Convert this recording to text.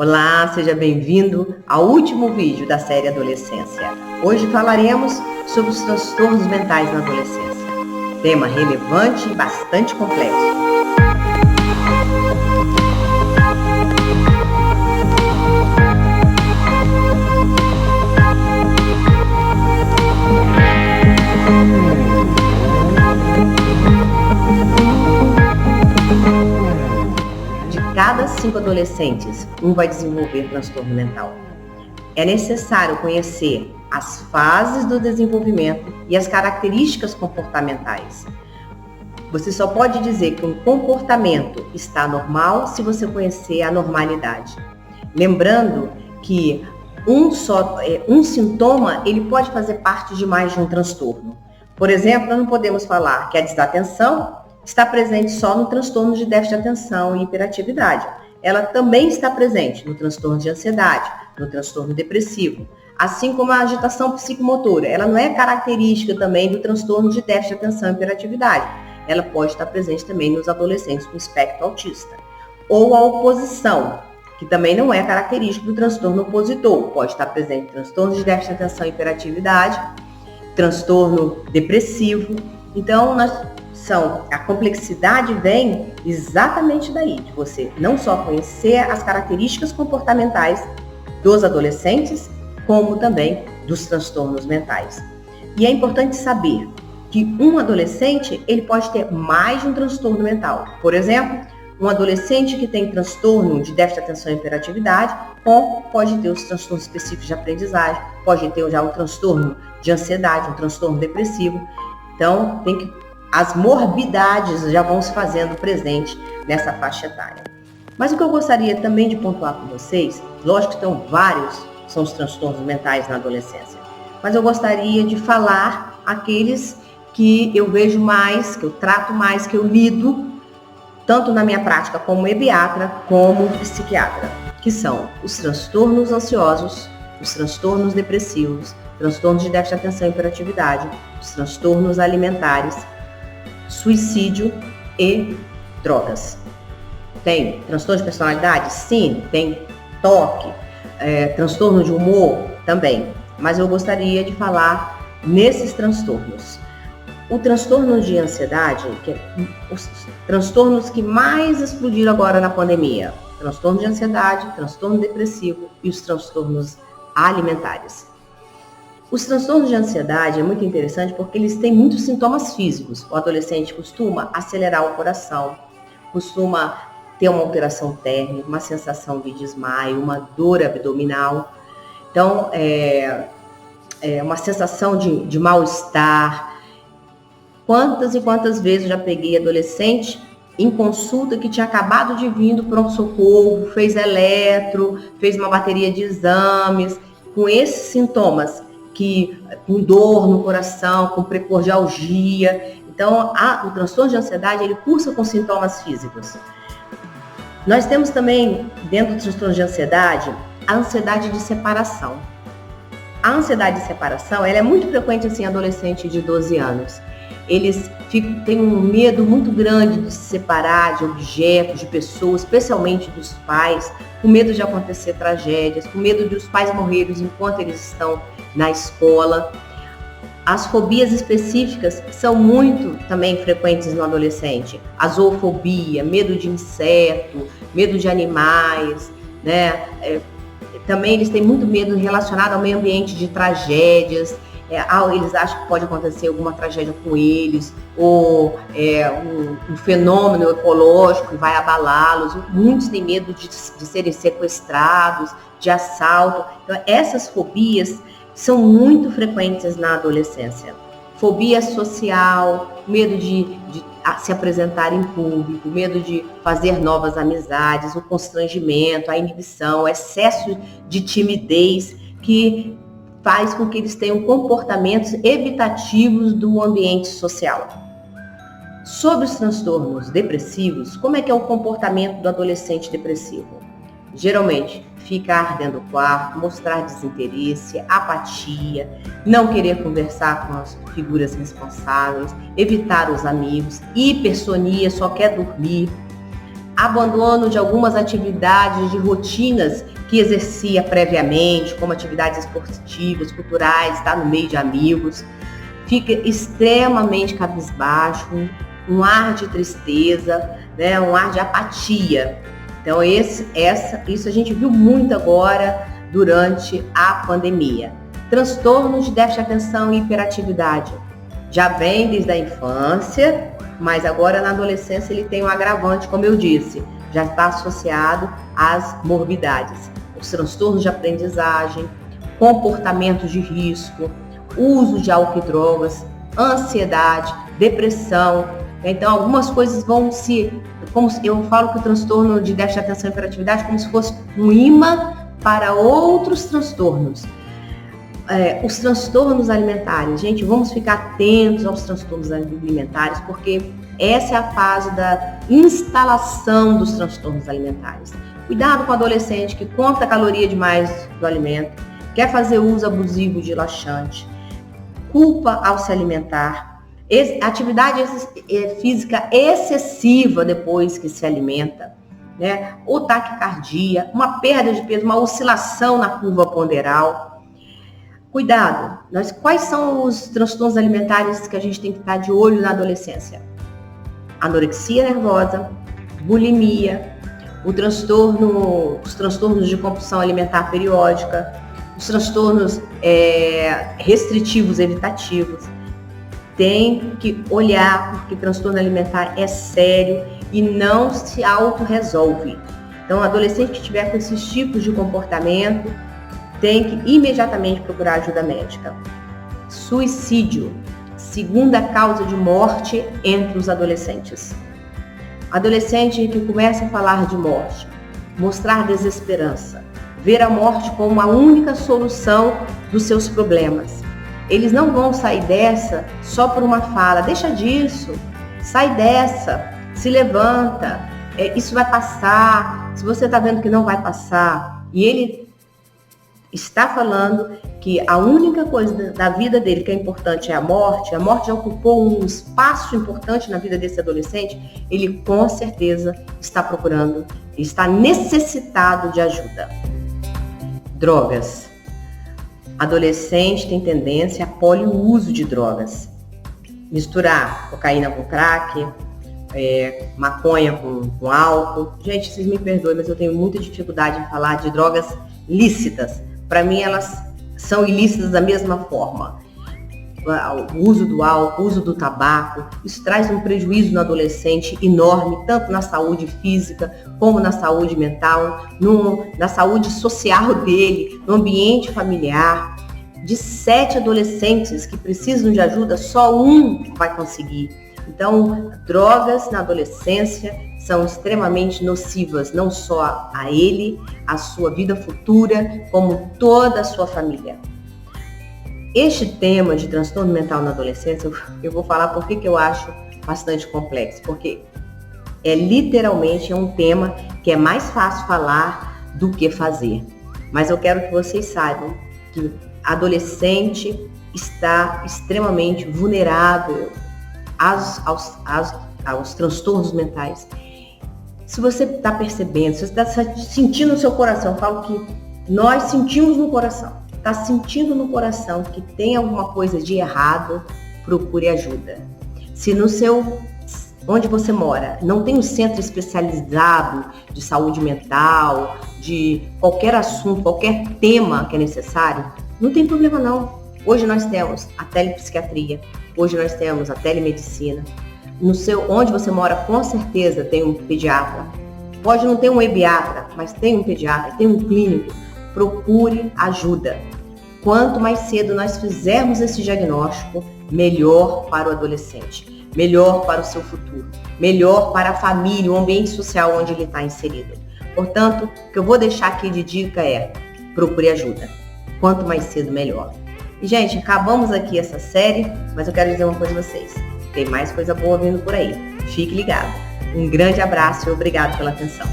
Olá, seja bem-vindo ao último vídeo da série Adolescência. Hoje falaremos sobre os transtornos mentais na adolescência. Tema relevante e bastante complexo. Cada 5 adolescentes, um vai desenvolver transtorno mental. É necessário conhecer as fases do desenvolvimento e as características comportamentais. Você só pode dizer que um comportamento está normal se você conhecer a normalidade. Lembrando que um sintoma ele pode fazer parte de mais de um transtorno. Por exemplo, não podemos falar que a desatenção está presente só no transtorno de déficit de atenção e hiperatividade. Ela também está presente no transtorno de ansiedade, no transtorno depressivo, assim como a agitação psicomotora. Ela não é característica também do transtorno de déficit de atenção e hiperatividade. Ela pode estar presente também nos adolescentes com espectro autista. Ou a oposição, que também não é característica do transtorno opositor. Pode estar presente no transtorno de déficit de atenção e hiperatividade, transtorno depressivo. Então, a complexidade vem exatamente daí, de você não só conhecer as características comportamentais dos adolescentes, como também dos transtornos mentais. E é importante saber que um adolescente, ele pode ter mais de um transtorno mental. Por exemplo, um adolescente que tem transtorno de déficit de atenção e hiperatividade, pode ter os transtornos específicos de aprendizagem, pode ter já um transtorno de ansiedade, um transtorno depressivo. Então, as morbidades já vão se fazendo presente nessa faixa etária. Mas o que eu gostaria também de pontuar com vocês, lógico que são os transtornos mentais na adolescência, mas eu gostaria de falar aqueles que eu vejo mais, que eu trato mais, que eu lido, tanto na minha prática como pediatra, como psiquiatra, que são os transtornos ansiosos, os transtornos depressivos, transtornos de déficit de atenção e hiperatividade, os transtornos alimentares, suicídio e drogas. Tem transtorno de personalidade? Sim. Tem toque, transtorno de humor? Também. Mas eu gostaria de falar nesses transtornos. O transtorno de ansiedade, que é os transtornos que mais explodiram agora na pandemia. Transtorno de ansiedade, transtorno depressivo e os transtornos alimentares. Os transtornos de ansiedade é muito interessante porque eles têm muitos sintomas físicos. O adolescente costuma acelerar o coração, costuma ter uma alteração térmica, uma sensação de desmaio, uma dor abdominal. Então, uma sensação de mal-estar. Quantas e quantas vezes eu já peguei adolescente em consulta que tinha acabado de vir do pronto-socorro, fez eletro, fez uma bateria de exames, com esses sintomas, com dor no coração, com precordialgia. Então, o transtorno de ansiedade, ele cursa com sintomas físicos. Nós temos também, dentro do transtorno de ansiedade, a ansiedade de separação. A ansiedade de separação, ela é muito frequente assim, em adolescente de 12 anos. Eles têm um medo muito grande de se separar de objetos, de pessoas, especialmente dos pais, com medo de acontecer tragédias, com medo de os pais morrerem enquanto eles estão na escola. As fobias específicas são muito também frequentes no adolescente. A zoofobia, medo de inseto, medo de animais, né? Também eles têm muito medo relacionado ao meio ambiente, de tragédias. Eles acham que pode acontecer alguma tragédia com eles, ou um fenômeno ecológico que vai abalá-los. Muitos têm medo de serem sequestrados, de assalto. Então, essas fobias são muito frequentes na adolescência. Fobia social, medo de se apresentar em público, medo de fazer novas amizades, o constrangimento, a inibição, o excesso de timidez que faz com que eles tenham comportamentos evitativos do ambiente social. Sobre os transtornos depressivos, como é que é o comportamento do adolescente depressivo? Geralmente, ficar dentro do quarto, mostrar desinteresse, apatia, não querer conversar com as figuras responsáveis, evitar os amigos, hipersonia, só quer dormir, abandono de algumas atividades, de rotinas que exercia previamente, como atividades esportivas, culturais, estar no meio de amigos, fica extremamente cabisbaixo, um ar de tristeza, né, um ar de apatia. Então isso a gente viu muito agora durante a pandemia. Transtornos de déficit de atenção e hiperatividade. Já vem desde a infância, mas agora na adolescência ele tem um agravante, como eu disse, já está associado às morbidades. Os transtornos de aprendizagem, comportamentos de risco, uso de álcool e drogas, ansiedade, depressão. Então algumas coisas vão como eu falo que o transtorno de déficit de atenção e hiperatividade é como se fosse um imã para outros transtornos. Os transtornos alimentares, gente, vamos ficar atentos aos transtornos alimentares, porque essa é a fase da instalação dos transtornos alimentares. Cuidado com o adolescente que conta a caloria demais do alimento, quer fazer uso abusivo de laxante, culpa ao se alimentar, atividade física excessiva depois que se alimenta, né? Ou taquicardia, uma perda de peso, uma oscilação na curva ponderal. Cuidado, quais são os transtornos alimentares que a gente tem que estar de olho na adolescência? Anorexia nervosa, bulimia, os transtornos de compulsão alimentar periódica, os transtornos restritivos evitativos. Tem que olhar, porque transtorno alimentar é sério e não se autorresolve. Então, o adolescente que tiver com esses tipos de comportamento tem que imediatamente procurar ajuda médica. Suicídio, segunda causa de morte entre os adolescentes. Adolescente que começa a falar de morte, mostrar desesperança, ver a morte como a única solução dos seus problemas. Eles não vão sair dessa só por uma fala, deixa disso, sai dessa, se levanta, isso vai passar. Se você está vendo que não vai passar, e ele está falando que a única coisa da vida dele que é importante é a morte já ocupou um espaço importante na vida desse adolescente, ele com certeza está procurando, está necessitado de ajuda. Drogas. Adolescente tem tendência a poliuso de drogas. Misturar cocaína com crack, maconha com álcool. Gente, vocês me perdoem, mas eu tenho muita dificuldade em falar de drogas lícitas. Para mim, elas são ilícitas da mesma forma. O uso do álcool, o uso do tabaco, isso traz um prejuízo no adolescente enorme, tanto na saúde física, como na saúde mental, na saúde social dele, no ambiente familiar. De 7 adolescentes que precisam de ajuda, só um vai conseguir. Então, drogas na adolescência são extremamente nocivas, não só a ele, a sua vida futura, como toda a sua família. Este tema de transtorno mental na adolescência, eu vou falar por que eu acho bastante complexo, porque literalmente um tema que é mais fácil falar do que fazer. Mas eu quero que vocês saibam que adolescente está extremamente vulnerável aos transtornos mentais. Se você está percebendo, se você está sentindo no seu coração, eu falo que nós sentimos no coração, está sentindo no coração que tem alguma coisa de errado, procure ajuda. Se onde você mora não tem um centro especializado de saúde mental, de qualquer assunto, qualquer tema que é necessário, não tem problema não. Hoje nós temos a telepsiquiatria, hoje nós temos a telemedicina. Onde você mora, com certeza tem um pediatra. Pode não ter um ebiatra, mas tem um pediatra, tem um clínico. Procure ajuda. Quanto mais cedo nós fizermos esse diagnóstico, melhor para o adolescente, melhor para o seu futuro, melhor para a família, o ambiente social onde ele está inserido. Portanto, o que eu vou deixar aqui de dica é: procure ajuda. Quanto mais cedo, melhor. E, gente, acabamos aqui essa série, mas eu quero dizer uma coisa a vocês. Tem mais coisa boa vindo por aí. Fique ligado. Um grande abraço e obrigado pela atenção.